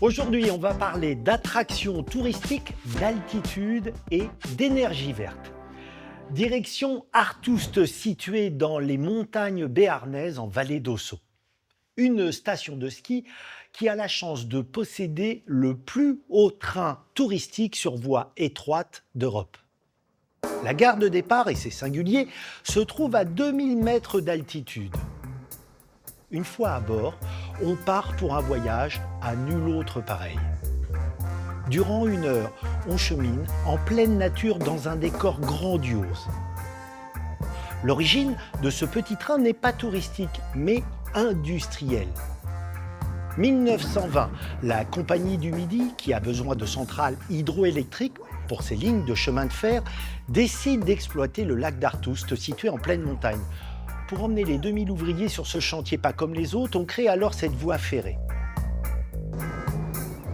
Aujourd'hui, on va parler d'attractions touristiques, d'altitude et d'énergie verte. Direction Artouste, située dans les montagnes béarnaises en vallée d'Ossau. Une station de ski qui a la chance de posséder le plus haut train touristique sur voie étroite d'Europe. La gare de départ, et c'est singulier, se trouve à 2000 mètres d'altitude. Une fois à bord, on part pour un voyage à nul autre pareil. Durant 1 heure, on chemine en pleine nature dans un décor grandiose. L'origine de ce petit train n'est pas touristique, mais industrielle. 1920, la Compagnie du Midi, qui a besoin de centrales hydroélectriques pour ses lignes de chemin de fer, décide d'exploiter le lac d'Artouste, situé en pleine montagne. Pour emmener les 2000 ouvriers sur ce chantier pas comme les autres, on crée alors cette voie ferrée.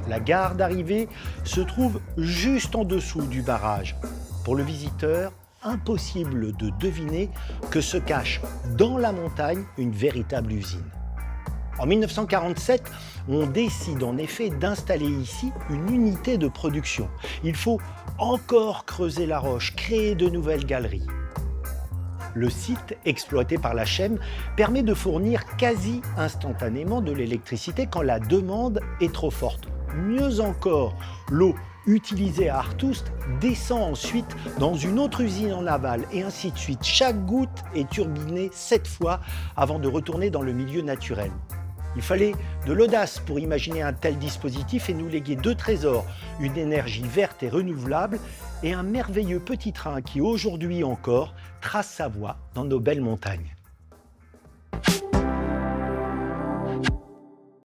La gare d'arrivée se trouve juste en dessous du barrage. Pour le visiteur, impossible de deviner que se cache dans la montagne une véritable usine. En 1947, on décide en effet d'installer ici une unité de production. Il faut encore creuser la roche, créer de nouvelles galeries. Le site, exploité par la Chem, permet de fournir quasi instantanément de l'électricité quand la demande est trop forte. Mieux encore, l'eau utilisée à Artouste descend ensuite dans une autre usine en aval et ainsi de suite. Chaque goutte est turbinée 7 fois avant de retourner dans le milieu naturel. Il fallait de l'audace pour imaginer un tel dispositif et nous léguer 2 trésors, une énergie verte et renouvelable et un merveilleux petit train qui aujourd'hui encore trace sa voie dans nos belles montagnes.